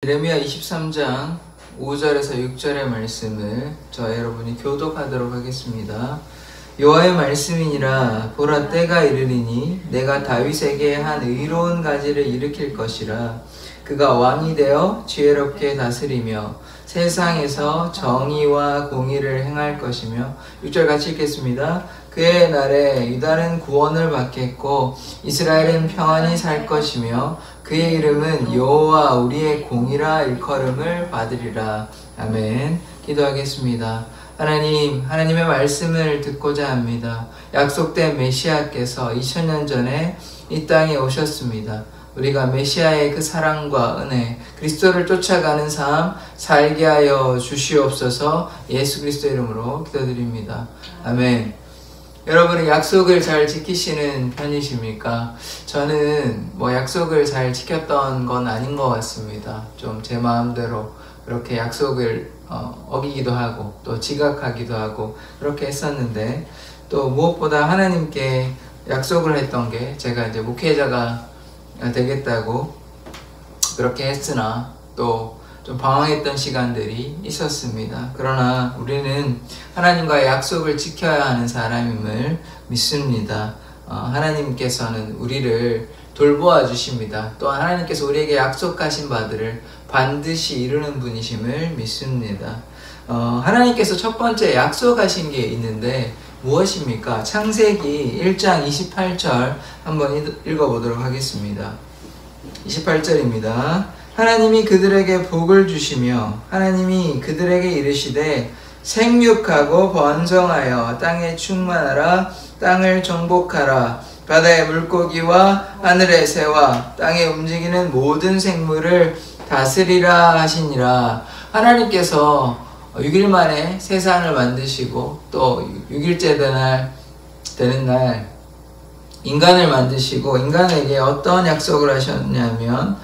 예레미야 23장 5절에서 6절의 말씀을 여러분이 교독하도록 하겠습니다. 여호와의 말씀이니라. 보라, 때가 이르리니 내가 다윗에게 한 의로운 가지를 일으킬 것이라. 그가 왕이 되어 지혜롭게 다스리며 세상에서 정의와 공의를 행할 것이며. 6절 같이 읽겠습니다. 그의 날에 유다는 구원을 받겠고 이스라엘은 평안히 살 것이며 그의 이름은 여호와 우리의 공이라 일컬음을 받으리라. 아멘. 기도하겠습니다. 하나님, 하나님의 말씀을 듣고자 합니다. 약속된 메시아께서 2000년 전에 이 땅에 오셨습니다. 우리가 메시아의 그 사랑과 은혜, 그리스도를 쫓아가는 삶 살게 하여 주시옵소서. 예수 그리스도 이름으로 기도드립니다. 아멘. 여러분은 약속을 잘 지키시는 편이십니까? 저는 약속을 잘 지켰던 건 아닌 것 같습니다. 좀 제 마음대로 그렇게 약속을 어기기도 하고 또 지각하기도 하고 그렇게 했었는데, 또 무엇보다 하나님께 약속을 했던 게 제가 이제 목회자가 되겠다고 그렇게 했으나 또 좀 방황했던 시간들이 있었습니다. 그러나 우리는 하나님과의 약속을 지켜야 하는 사람임을 믿습니다. 하나님께서는 우리를 돌보아 주십니다. 또한 하나님께서 우리에게 약속하신 바들을 반드시 이루는 분이심을 믿습니다. 하나님께서 첫 번째 약속하신 게 있는데 무엇입니까? 창세기 1장 28절 한번 읽어보도록 하겠습니다. 28절입니다. 하나님이 그들에게 복을 주시며 하나님이 그들에게 이르시되 생육하고 번성하여 땅에 충만하라. 땅을 정복하라. 바다의 물고기와 하늘의 새와 땅에 움직이는 모든 생물을 다스리라 하시니라. 하나님께서 6일 만에 세상을 만드시고 또 6일째 되는 날 인간을 만드시고 인간에게 어떤 약속을 하셨냐면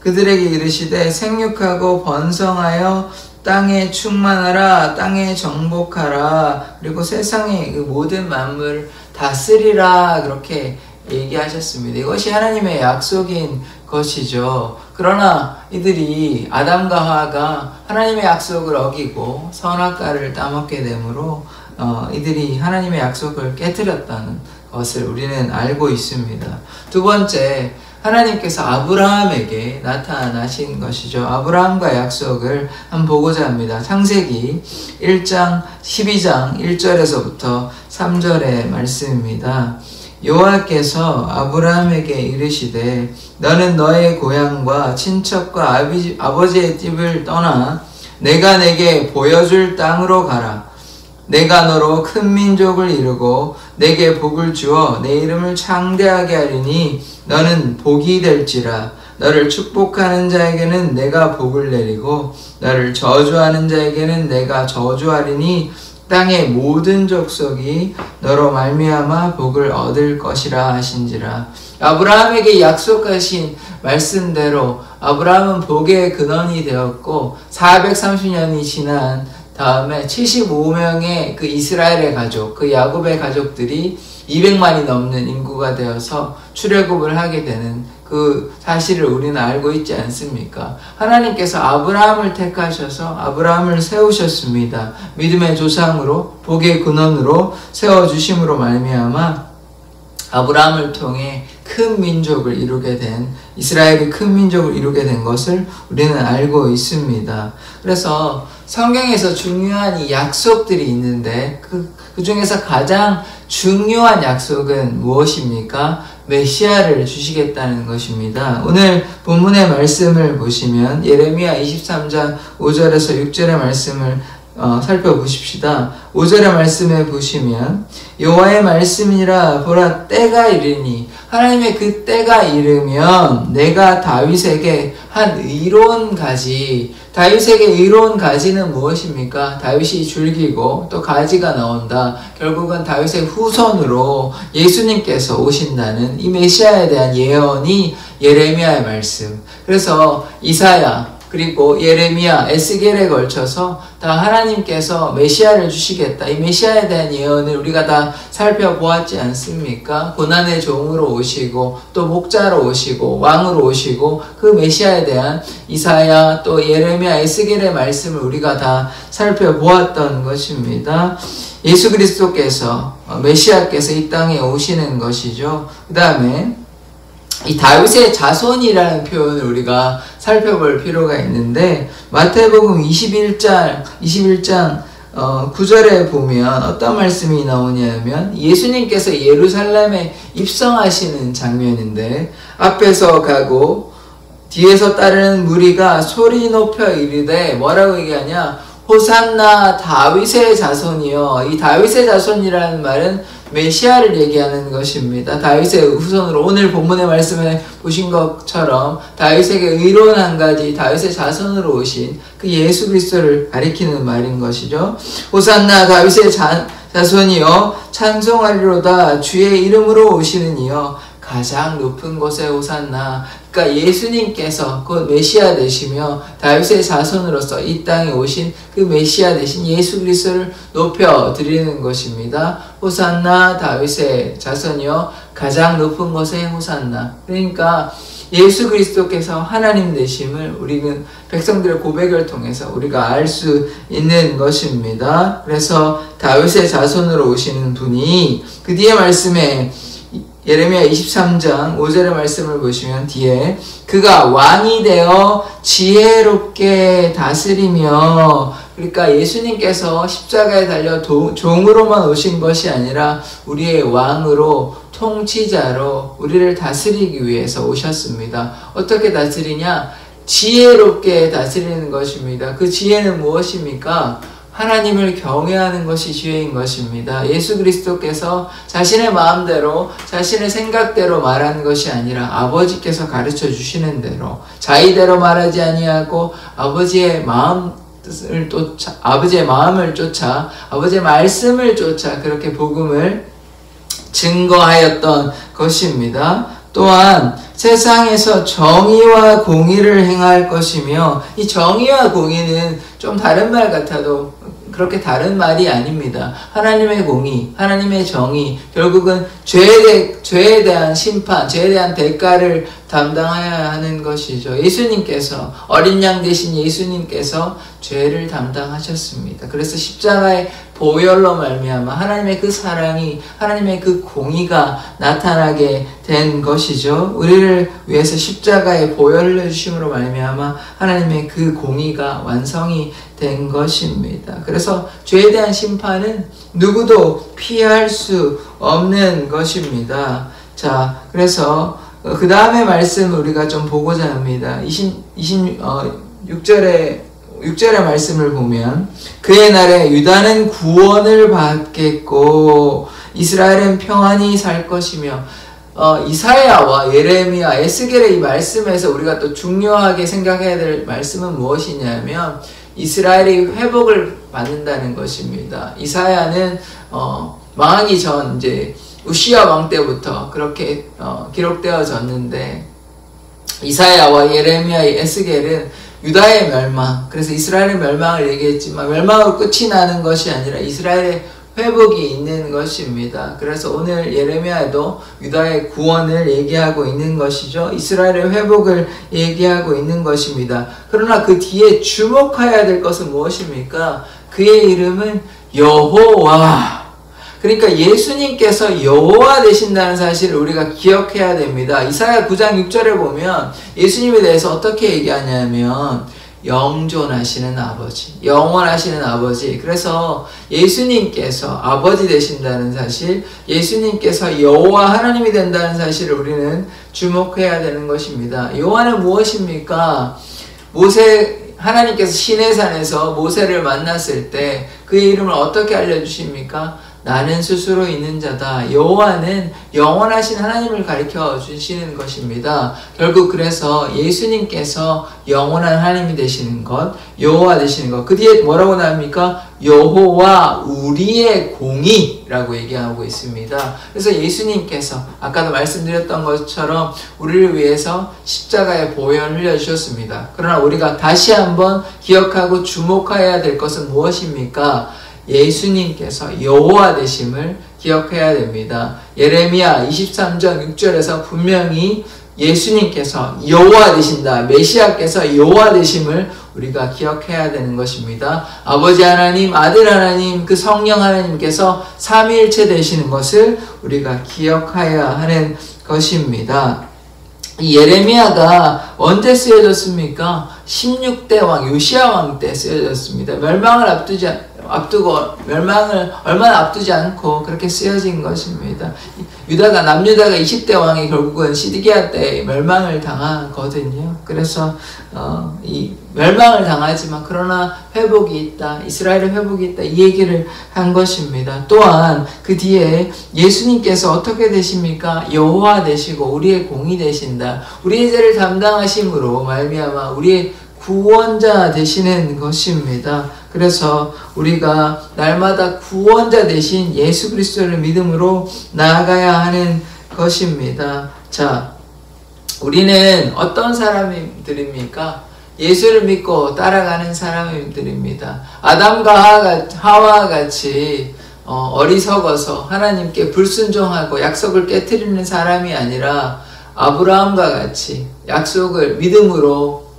그들에게 이르시되 생육하고 번성하여 땅에 충만하라. 땅에 정복하라. 그리고 세상의 그 모든 만물을 다스리라. 그렇게 얘기하셨습니다. 이것이 하나님의 약속인 것이죠. 그러나 이들이 아담과 하와가 하나님의 약속을 어기고 선악과를 따먹게 되므로 이들이 하나님의 약속을 깨뜨렸다는 것을 우리는 알고 있습니다. 두 번째, 하나님께서 아브라함에게 나타나신 것이죠. 아브라함과의 약속을 한번 보고자 합니다. 창세기 1장 12장 1절에서부터 3절의 말씀입니다. 여호와께서 아브라함에게 이르시되 너는 너의 고향과 친척과 아버지의 집을 떠나 내가 내게 보여줄 땅으로 가라. 내가 너로 큰 민족을 이루고 내게 복을 주어 내 이름을 창대하게 하리니 너는 복이 될지라. 너를 축복하는 자에게는 내가 복을 내리고 너를 저주하는 자에게는 내가 저주하리니 땅의 모든 족속이 너로 말미암아 복을 얻을 것이라 하신지라. 아브라함에게 약속하신 말씀대로 아브라함은 복의 근원이 되었고 430년이 지난 다음에 75명의 그 이스라엘의 가족, 그 야곱의 가족들이 200만이 넘는 인구가 되어서 출애굽을 하게 되는 그 사실을 우리는 알고 있지 않습니까? 하나님께서 아브라함을 택하셔서 아브라함을 세우셨습니다. 믿음의 조상으로 복의 근원으로 세워주심으로 말미암아 아브라함을 통해 큰 민족을 이루게 된, 이스라엘이 큰 민족을 이루게 된 것을 우리는 알고 있습니다. 그래서 성경에서 중요한 이 약속들이 있는데 그 중에서 가장 중요한 약속은 무엇입니까? 메시아를 주시겠다는 것입니다. 오늘 본문의 말씀을 보시면 예레미야 23장 5절에서 6절의 말씀을 살펴보십시다. 5절의 말씀에 보시면 여호와의 말씀이라. 보라, 때가 이르니. 하나님의 그 때가 이르면 내가 다윗에게 한 의로운 가지. 다윗에게 의로운 가지는 무엇입니까? 다윗이 줄기고 또 가지가 나온다. 결국은 다윗의 후손으로 예수님께서 오신다는 이 메시아에 대한 예언이 예레미야의 말씀. 그래서 이사야, 그리고 예레미야, 에스겔에 걸쳐서 다 하나님께서 메시아를 주시겠다. 이 메시아에 대한 예언을 우리가 다 살펴보았지 않습니까? 고난의 종으로 오시고 또 목자로 오시고 왕으로 오시고 그 메시아에 대한 이사야 또 예레미야, 에스겔의 말씀을 우리가 다 살펴보았던 것입니다. 예수 그리스도께서 메시아께서 이 땅에 오시는 것이죠. 그 다음에 이 다윗의 자손이라는 표현을 우리가 살펴볼 필요가 있는데 마태복음 21장 9절에 보면 어떤 말씀이 나오냐면 예수님께서 예루살렘에 입성하시는 장면인데 앞에서 가고 뒤에서 따르는 무리가 소리 높여 이르되 뭐라고 얘기하냐? 호산나 다윗의 자손이요. 이 다윗의 자손이라는 말은 메시아를 얘기하는 것입니다. 다윗의 후손으로 오늘 본문의 말씀에 보신 것처럼 다윗에게 의로운 한 가지 다윗의 자손으로 오신 그 예수 그리스도를 가리키는 말인 것이죠. 호산나 다윗의 자손이요 찬송하리로다 주의 이름으로 오시는 이여 가장 높은 곳에 호산나. 그러니까 예수님께서 곧 메시아 되시며 다윗의 자손으로서 이 땅에 오신 그 메시아 되신 예수 그리스도를 높여 드리는 것입니다. 호산나 다윗의 자손이여 가장 높은 곳에 호산나. 그러니까 예수 그리스도께서 하나님 되심을 우리는 백성들의 고백을 통해서 우리가 알 수 있는 것입니다. 그래서 다윗의 자손으로 오시는 분이 그 뒤에 말씀에 예레미야 23장 5절의 말씀을 보시면 뒤에 그가 왕이 되어 지혜롭게 다스리며, 그러니까 예수님께서 십자가에 달려 종으로만 오신 것이 아니라 우리의 왕으로 통치자로 우리를 다스리기 위해서 오셨습니다. 어떻게 다스리냐? 지혜롭게 다스리는 것입니다. 그 지혜는 무엇입니까? 하나님을 경외하는 것이 지혜인 것입니다. 예수 그리스도께서 자신의 마음대로 자신의 생각대로 말하는 것이 아니라 아버지께서 가르쳐 주시는 대로 자의대로 말하지 아니하고 아버지의 마음을 쫓아 아버지의 말씀을 쫓아 그렇게 복음을 증거하였던 것입니다. 또한 세상에서 정의와 공의를 행할 것이며, 이 정의와 공의는 좀 다른 말 같아도 그렇게 다른 말이 아닙니다. 하나님의 공의, 하나님의 정의, 결국은 죄에 대한 심판, 죄에 대한 대가를 담당해야 하는 것이죠. 예수님께서, 어린 양 되신 예수님께서 죄를 담당하셨습니다. 그래서 십자가의 보혈로 말미암아 하나님의 그 사랑이, 하나님의 그 공의가 나타나게 된 것이죠. 우리를 위해서 십자가의 보혈을 흘려주심으로 말미암아 하나님의 그 공의가 완성이 된 것입니다. 그래서 죄에 대한 심판은 누구도 피할 수 없는 것입니다. 자, 그래서 그 다음에 말씀 우리가 좀 보고자 합니다. 6절의 말씀을 보면 그의 날에 유다는 구원을 받겠고 이스라엘은 평안히 살 것이며, 이사야와 예레미야, 에스겔의 이 말씀에서 우리가 또 중요하게 생각해야 될 말씀은 무엇이냐면 이스라엘이 회복을 받는다는 것입니다. 이사야는 망하기 전 이제 우시야 왕 때부터 그렇게 기록되어졌는데, 이사야와 예레미야, 에스겔은 유다의 멸망, 그래서 이스라엘의 멸망을 얘기했지만 멸망으로 끝이 나는 것이 아니라 이스라엘의 회복이 있는 것입니다. 그래서 오늘 예레미야에도 유다의 구원을 얘기하고 있는 것이죠. 이스라엘의 회복을 얘기하고 있는 것입니다. 그러나 그 뒤에 주목해야 될 것은 무엇입니까? 그의 이름은 여호와. 그러니까 예수님께서 여호와 되신다는 사실을 우리가 기억해야 됩니다. 이사야 9장 6절에 보면 예수님에 대해서 어떻게 얘기하냐면 영존하시는 아버지, 영원하시는 아버지. 그래서 예수님께서 아버지 되신다는 사실, 예수님께서 여호와 하나님이 된다는 사실을 우리는 주목해야 되는 것입니다. 여호와는 무엇입니까? 하나님께서 시내산에서 모세를 만났을 때 그의 이름을 어떻게 알려주십니까? 나는 스스로 있는 자다. 여호와는 영원하신 하나님을 가리켜 주시는 것입니다. 결국 그래서 예수님께서 영원한 하나님이 되시는 것, 여호와 되시는 것. 그 뒤에 뭐라고 나옵니까? 여호와 우리의 공의 이라고 얘기하고 있습니다. 그래서 예수님께서 아까도 말씀드렸던 것처럼 우리를 위해서 십자가의 보혈을 흘려주셨습니다. 그러나 우리가 다시 한번 기억하고 주목해야 될 것은 무엇입니까? 예수님께서 여호와 되심을 기억해야 됩니다. 예레미야 23장 6절에서 분명히 예수님께서 여호와 되신다, 메시아께서 여호와 되심을 우리가 기억해야 되는 것입니다. 아버지 하나님, 아들 하나님, 그 성령 하나님께서 삼위일체 되시는 것을 우리가 기억해야 하는 것입니다. 이 예레미야가 언제 쓰여졌습니까? 16대 왕 요시야 왕 때 쓰여졌습니다. 멸망을 얼마나 앞두지 않고 그렇게 쓰여진 것입니다. 남유다가 20대 왕이 결국은 시드기야 때 멸망을 당하거든요. 그래서 이 멸망을 당하지만 그러나 회복이 있다, 이스라엘의 회복이 있다, 이 얘기를 한 것입니다. 또한 그 뒤에 예수님께서 어떻게 되십니까? 여호와 되시고 우리의 공이 되신다. 우리의 죄를 담당하심으로 말미암아 우리의 구원자 되시는 것입니다. 그래서 우리가 날마다 구원자 되신 예수 그리스도를 믿음으로 나아가야 하는 것입니다. 자, 우리는 어떤 사람들입니까? 예수를 믿고 따라가는 사람들입니다. 아담과 하와와 같이 어리석어서 하나님께 불순종하고 약속을 깨트리는 사람이 아니라 아브라함과 같이 약속을 믿음으로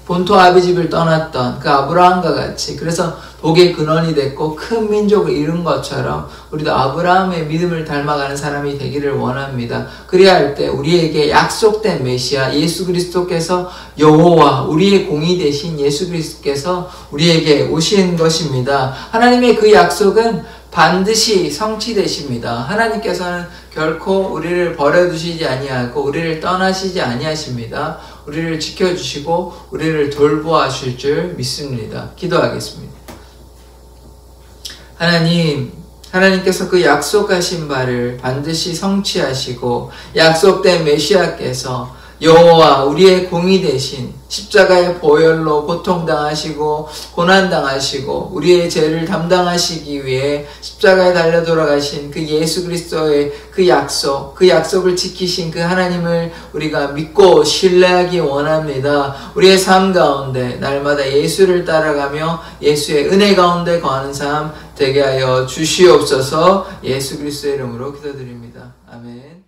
본토 아비집을 떠났던 그 아브라함과 같이, 그래서 복의 근원이 됐고 큰 민족을 이룬 것처럼 우리도 아브라함의 믿음을 닮아가는 사람이 되기를 원합니다. 그래야 할 때 우리에게 약속된 메시아 예수 그리스도께서 여호와, 우리의 공이 되신 예수 그리스도께서 우리에게 오신 것입니다. 하나님의 그 약속은 반드시 성취되십니다. 하나님께서는 결코 우리를 버려두시지 아니하고 우리를 떠나시지 아니하십니다. 우리를 지켜주시고 우리를 돌보아줄 줄 믿습니다. 기도하겠습니다. 하나님께서 그 약속하신 바를 반드시 성취하시고 약속된 메시아께서 여호와 우리의 공이 되신 십자가의 보혈로 고통당하시고 고난당하시고 우리의 죄를 담당하시기 위해 십자가에 달려 돌아가신 그 예수 그리스도의 그 약속을 지키신 그 하나님을 우리가 믿고 신뢰하기 원합니다. 우리의 삶 가운데 날마다 예수를 따라가며 예수의 은혜 가운데 거하는 삶 되게 하여 주시옵소서. 예수 그리스도의 이름으로 기도드립니다. 아멘.